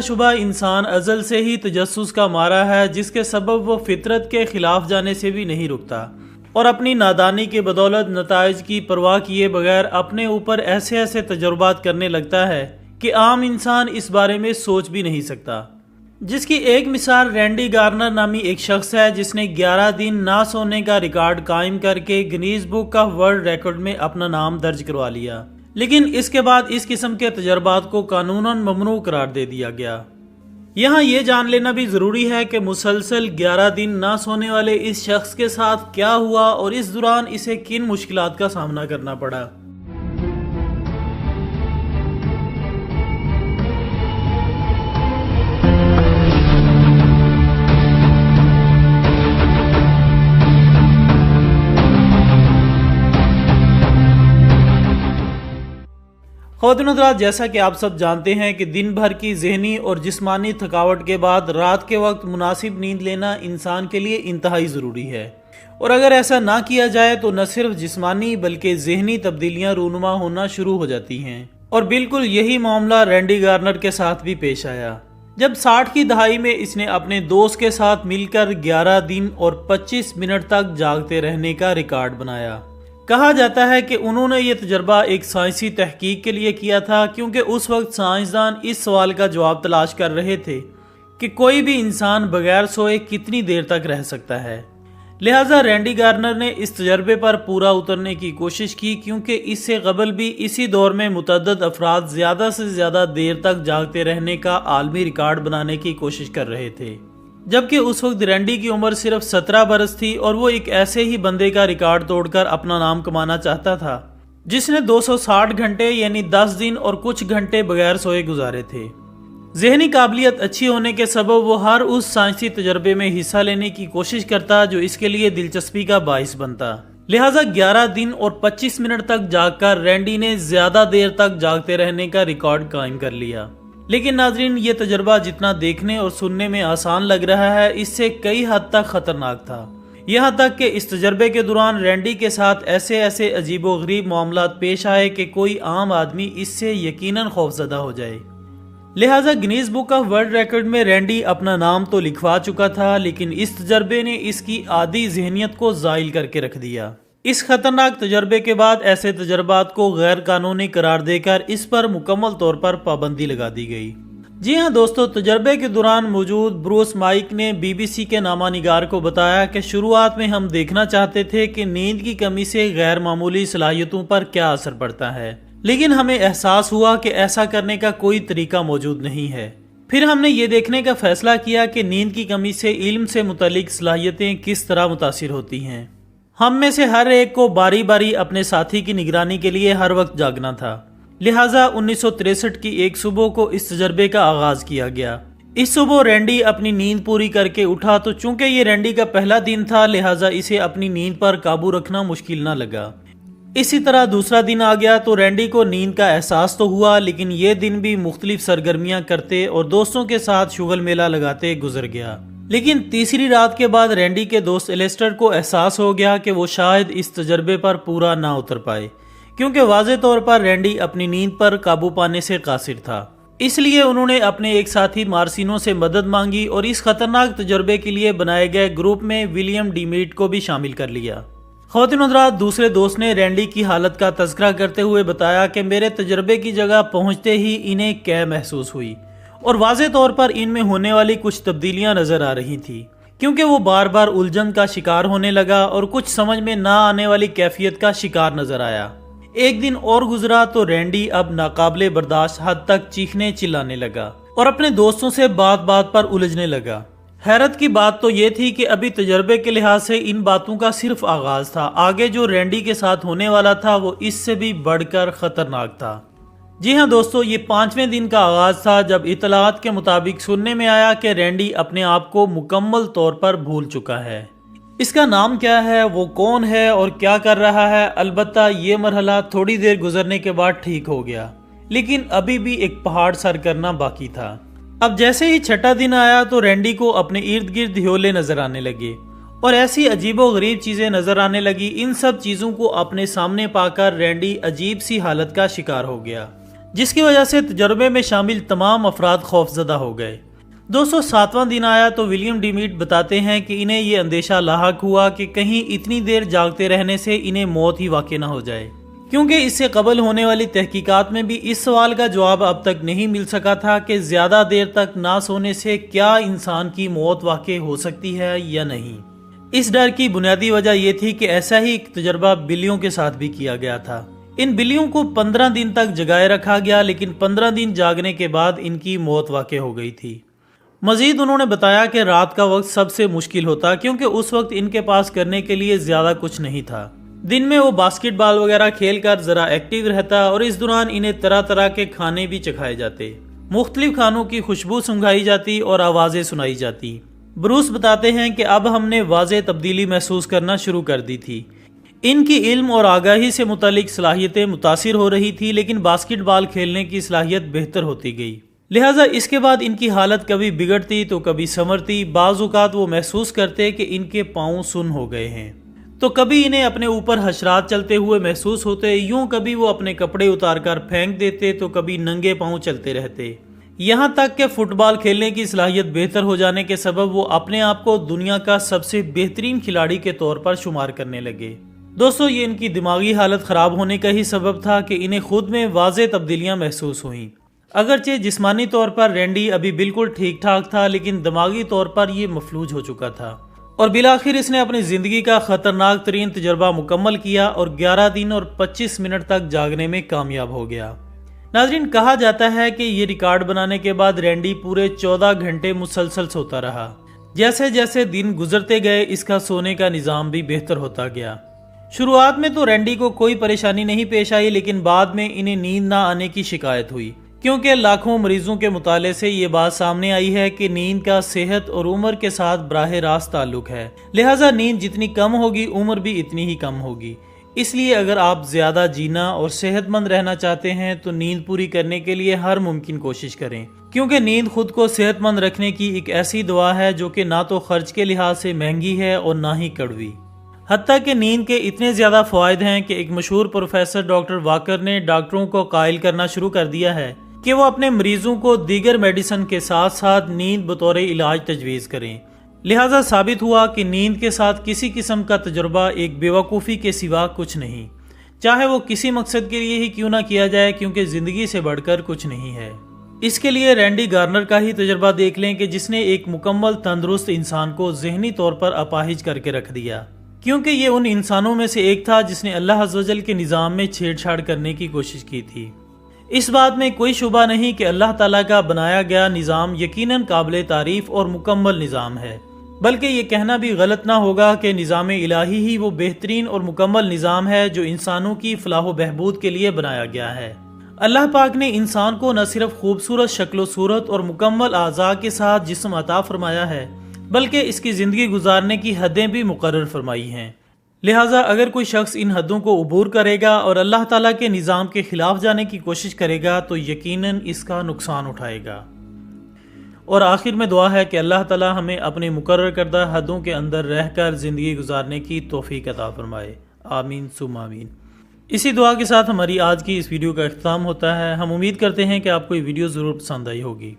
شبہ انسان ازل سے ہی تجسس کا مارا ہے، جس کے سبب وہ فطرت کے خلاف جانے سے بھی نہیں رکتا اور اپنی نادانی کے بدولت نتائج کی پرواہ کیے بغیر اپنے اوپر ایسے ایسے تجربات کرنے لگتا ہے کہ عام انسان اس بارے میں سوچ بھی نہیں سکتا۔ جس کی ایک مثال رینڈی گارنر نامی ایک شخص ہے، جس نے 11 دن نہ سونے کا ریکارڈ قائم کر کے Guinness book of world record میں اپنا نام درج کروا لیا، لیکن اس کے بعد اس قسم کے تجربات کو قانوناً ممنوع قرار دے دیا گیا۔ یہاں یہ جان لینا بھی ضروری ہے کہ مسلسل 11 دن نہ سونے والے اس شخص کے ساتھ کیا ہوا اور اس دوران اسے کن مشکلات کا سامنا کرنا پڑا۔ خواتین حضرات، جیسا کہ آپ سب جانتے ہیں کہ دن بھر کی ذہنی اور جسمانی تھکاوٹ کے بعد رات کے وقت مناسب نیند لینا انسان کے لیے انتہائی ضروری ہے، اور اگر ایسا نہ کیا جائے تو نہ صرف جسمانی بلکہ ذہنی تبدیلیاں رونما ہونا شروع ہو جاتی ہیں، اور بالکل یہی معاملہ رینڈی گارنر کے ساتھ بھی پیش آیا جب 60 کی دہائی میں اس نے اپنے دوست کے ساتھ مل کر 11 دن اور 25 منٹ تک جاگتے رہنے کا ریکارڈ بنایا۔ کہا جاتا ہے کہ انہوں نے یہ تجربہ ایک سائنسی تحقیق کے لیے کیا تھا، کیونکہ اس وقت سائنسدان اس سوال کا جواب تلاش کر رہے تھے کہ کوئی بھی انسان بغیر سوئے کتنی دیر تک رہ سکتا ہے۔ لہٰذا رینڈی گارنر نے اس تجربے پر پورا اترنے کی کوشش کی، کیونکہ اس سے قبل بھی اسی دور میں متعدد افراد زیادہ سے زیادہ دیر تک جاگتے رہنے کا عالمی ریکارڈ بنانے کی کوشش کر رہے تھے، جبکہ اس وقت رینڈی کی عمر صرف 17 برس تھی اور وہ ایک ایسے ہی بندے کا ریکارڈ توڑ کر اپنا نام کمانا چاہتا تھا جس نے 260 گھنٹے یعنی 10 دن اور کچھ گھنٹے بغیر سوئے گزارے تھے۔ ذہنی قابلیت اچھی ہونے کے سبب وہ ہر اس سائنسی تجربے میں حصہ لینے کی کوشش کرتا جو اس کے لیے دلچسپی کا باعث بنتا۔ لہٰذا 11 دن اور 25 منٹ تک جاگ کر رینڈی نے زیادہ دیر تک جاگتے رہنے کا ریکارڈ قائم کر لیا۔ لیکن ناظرین، یہ تجربہ جتنا دیکھنے اور سننے میں آسان لگ رہا ہے، اس سے کئی حد تک خطرناک تھا، یہاں تک کہ اس تجربے کے دوران رینڈی کے ساتھ ایسے عجیب و غریب معاملات پیش آئے کہ کوئی عام آدمی اس سے یقیناً خوفزدہ ہو جائے۔ لہٰذا Guinness book of world record میں رینڈی اپنا نام تو لکھوا چکا تھا، لیکن اس تجربے نے اس کی عادی ذہنیت کو زائل کر کے رکھ دیا۔ اس خطرناک تجربے کے بعد ایسے تجربات کو غیر قانونی قرار دے کر اس پر مکمل طور پر پابندی لگا دی گئی۔ جی ہاں دوستو، تجربے کے دوران موجود بروس مائک نے BBC کے نامہ نگار کو بتایا کہ شروعات میں ہم دیکھنا چاہتے تھے کہ نیند کی کمی سے غیر معمولی صلاحیتوں پر کیا اثر پڑتا ہے، لیکن ہمیں احساس ہوا کہ ایسا کرنے کا کوئی طریقہ موجود نہیں ہے۔ پھر ہم نے یہ دیکھنے کا فیصلہ کیا کہ نیند کی کمی سے علم سے متعلق صلاحیتیں کس طرح متاثر ہوتی ہیں۔ ہم میں سے ہر ایک کو باری باری اپنے ساتھی کی نگرانی کے لیے ہر وقت جاگنا تھا، لہٰذا 1963 کی ایک صبح کو اس تجربے کا آغاز کیا گیا۔ اس صبح رینڈی اپنی نیند پوری کر کے اٹھا تو چونکہ یہ رینڈی کا پہلا دن تھا، لہٰذا اسے اپنی نیند پر قابو رکھنا مشکل نہ لگا۔ اسی طرح دوسرا دن آ گیا تو رینڈی کو نیند کا احساس تو ہوا، لیکن یہ دن بھی مختلف سرگرمیاں کرتے اور دوستوں کے ساتھ شغل میلہ لگاتے گزر گیا۔ لیکن تیسری رات کے بعد رینڈی کے دوست ایلیسٹر کو احساس ہو گیا کہ وہ شاید اس تجربے پر پورا نہ اتر پائے، کیونکہ واضح طور پر رینڈی اپنی نیند پر قابو پانے سے قاصر تھا۔ اس لیے انہوں نے اپنے ایک ساتھی مارسینو سے مدد مانگی اور اس خطرناک تجربے کے لیے بنائے گئے گروپ میں ولیم ڈیمیٹ کو بھی شامل کر لیا۔ خواتین حضرات، دوسرے دوست نے رینڈی کی حالت کا تذکرہ کرتے ہوئے بتایا کہ میرے تجربے کی جگہ پہنچتے ہی انہیں قے محسوس ہوئی اور واضح طور پر ان میں ہونے والی کچھ تبدیلیاں نظر آ رہی تھی، کیونکہ وہ بار بار الجھن کا شکار ہونے لگا اور کچھ سمجھ میں نہ آنے والی کیفیت کا شکار نظر آیا۔ ایک دن اور گزرا تو رینڈی اب ناقابل برداشت حد تک چیخنے چلانے لگا اور اپنے دوستوں سے بات بات پر الجھنے لگا۔ حیرت کی بات تو یہ تھی کہ ابھی تجربے کے لحاظ سے ان باتوں کا صرف آغاز تھا، آگے جو رینڈی کے ساتھ ہونے والا تھا وہ اس سے بھی بڑھ کر خطرناک تھا۔ جی ہاں دوستو، یہ 5ویں دن کا آغاز تھا جب اطلاعات کے مطابق سننے میں آیا کہ رینڈی اپنے آپ کو مکمل طور پر بھول چکا ہے۔ اس کا نام کیا ہے، وہ کون ہے اور کیا کر رہا ہے، البتہ یہ مرحلہ تھوڑی دیر گزرنے کے بعد ٹھیک ہو گیا، لیکن ابھی بھی ایک پہاڑ سر کرنا باقی تھا۔ اب جیسے ہی چھٹا دن آیا تو رینڈی کو اپنے ارد گرد ہیولے نظر آنے لگے اور ایسی عجیب و غریب چیزیں نظر آنے لگی۔ ان سب چیزوں کو اپنے سامنے پا کر رینڈی عجیب سی حالت کا شکار ہو گیا، جس کی وجہ سے تجربے میں شامل تمام افراد خوفزدہ ہو گئے۔ 207واں دن آیا تو ولیم ڈی میٹ بتاتے ہیں کہ انہیں یہ اندیشہ لاحق ہوا کہ کہیں اتنی دیر جاگتے رہنے سے انہیں موت ہی واقع نہ ہو جائے، کیونکہ اس سے قبل ہونے والی تحقیقات میں بھی اس سوال کا جواب اب تک نہیں مل سکا تھا کہ زیادہ دیر تک نہ سونے سے کیا انسان کی موت واقع ہو سکتی ہے یا نہیں۔ اس ڈر کی بنیادی وجہ یہ تھی کہ ایسا ہی ایک تجربہ بلیوں کے ساتھ بھی کیا گیا تھا۔ ان بلیوں کو 15 دن تک جگائے رکھا گیا، لیکن 15 دن جاگنے کے بعد ان کی موت واقع ہو گئی تھی۔ مزید انہوں نے بتایا کہ رات کا وقت سب سے مشکل ہوتا کیونکہ اس وقت ان کے پاس کرنے کے لیے زیادہ کچھ نہیں تھا۔ دن میں وہ باسکٹ بال وغیرہ کھیل کر ذرا ایکٹیو رہتا اور اس دوران انہیں طرح طرح کے کھانے بھی چکھائے جاتے، مختلف کھانوں کی خوشبو سنگھائی جاتی اور آوازیں سنائی جاتی۔ بروس بتاتے ہیں کہ اب ہم نے واضح تبدیلی محسوس کرنا شروع کر دی تھی۔ ان کی علم اور آگاہی سے متعلق صلاحیتیں متاثر ہو رہی تھی، لیکن باسکٹ بال کھیلنے کی صلاحیت بہتر ہوتی گئی۔ لہٰذا اس کے بعد ان کی حالت کبھی بگڑتی تو کبھی سنورتی۔ بعض اوقات وہ محسوس کرتے کہ ان کے پاؤں سن ہو گئے ہیں، تو کبھی انہیں اپنے اوپر حشرات چلتے ہوئے محسوس ہوتے، یوں کبھی وہ اپنے کپڑے اتار کر پھینک دیتے تو کبھی ننگے پاؤں چلتے رہتے۔ یہاں تک کہ فٹ بال کھیلنے کی صلاحیت بہتر ہو جانے کے سبب وہ اپنے آپ کو دنیا کا سب سے بہترین کھلاڑی کے طور پر شمار کرنے لگے۔ دوستو، یہ ان کی دماغی حالت خراب ہونے کا ہی سبب تھا کہ انہیں خود میں واضح تبدیلیاں محسوس ہوئیں۔ اگرچہ جسمانی طور پر رینڈی ابھی بالکل ٹھیک ٹھاک تھا، لیکن دماغی طور پر یہ مفلوج ہو چکا تھا، اور بالآخر اس نے اپنی زندگی کا خطرناک ترین تجربہ مکمل کیا اور 11 دن اور 25 منٹ تک جاگنے میں کامیاب ہو گیا۔ ناظرین، کہا جاتا ہے کہ یہ ریکارڈ بنانے کے بعد رینڈی پورے 14 گھنٹے مسلسل سوتا رہا۔ جیسے جیسے دن گزرتے گئے اس کا سونے کا نظام بھی بہتر ہوتا گیا۔ شروعات میں تو رینڈی کو کوئی پریشانی نہیں پیش آئی، لیکن بعد میں انہیں نیند نہ آنے کی شکایت ہوئی، کیونکہ لاکھوں مریضوں کے مطالعے سے یہ بات سامنے آئی ہے کہ نیند کا صحت اور عمر کے ساتھ براہ راست تعلق ہے، لہٰذا نیند جتنی کم ہوگی عمر بھی اتنی ہی کم ہوگی۔ اس لیے اگر آپ زیادہ جینا اور صحت مند رہنا چاہتے ہیں تو نیند پوری کرنے کے لیے ہر ممکن کوشش کریں، کیونکہ نیند خود کو صحت مند رکھنے کی ایک ایسی دوا ہے جو کہ نہ تو خرچ کے لحاظ سے مہنگی ہے اور نہ ہی کڑوی۔ حتیٰ کہ نیند کے اتنے زیادہ فوائد ہیں کہ ایک مشہور پروفیسر ڈاکٹر واکر نے ڈاکٹروں کو قائل کرنا شروع کر دیا ہے کہ وہ اپنے مریضوں کو دیگر میڈیسن کے ساتھ ساتھ نیند بطور علاج تجویز کریں۔ لہٰذا ثابت ہوا کہ نیند کے ساتھ کسی قسم کا تجربہ ایک بیوقوفی کے سوا کچھ نہیں، چاہے وہ کسی مقصد کے لیے ہی کیوں نہ کیا جائے، کیونکہ زندگی سے بڑھ کر کچھ نہیں ہے۔ اس کے لیے رینڈی گارنر کا ہی تجربہ دیکھ لیں کہ جس نے ایک مکمل تندرست انسان کو ذہنی طور پر اپاہج کر کے رکھ دیا، کیونکہ یہ ان انسانوں میں سے ایک تھا جس نے اللہ عز و جل کے نظام میں چھیڑ چھاڑ کرنے کی کوشش کی تھی۔ اس بات میں کوئی شبہ نہیں کہ اللہ تعالیٰ کا بنایا گیا نظام یقیناً قابل تعریف اور مکمل نظام ہے، بلکہ یہ کہنا بھی غلط نہ ہوگا کہ نظام الہی ہی وہ بہترین اور مکمل نظام ہے جو انسانوں کی فلاح و بہبود کے لیے بنایا گیا ہے۔ اللہ پاک نے انسان کو نہ صرف خوبصورت شکل و صورت اور مکمل اعضاء کے ساتھ جسم عطا فرمایا ہے، بلکہ اس کی زندگی گزارنے کی حدیں بھی مقرر فرمائی ہیں۔ لہٰذا اگر کوئی شخص ان حدوں کو عبور کرے گا اور اللہ تعالیٰ کے نظام کے خلاف جانے کی کوشش کرے گا تو یقیناً اس کا نقصان اٹھائے گا۔ اور آخر میں دعا ہے کہ اللہ تعالیٰ ہمیں اپنے مقرر کردہ حدوں کے اندر رہ کر زندگی گزارنے کی توفیق عطا فرمائے، آمین ثم آمین۔ اسی دعا کے ساتھ ہماری آج کی اس ویڈیو کا اختتام ہوتا ہے۔ ہم امید کرتے ہیں کہ آپ کو یہ ویڈیو ضرور پسند آئی ہوگی۔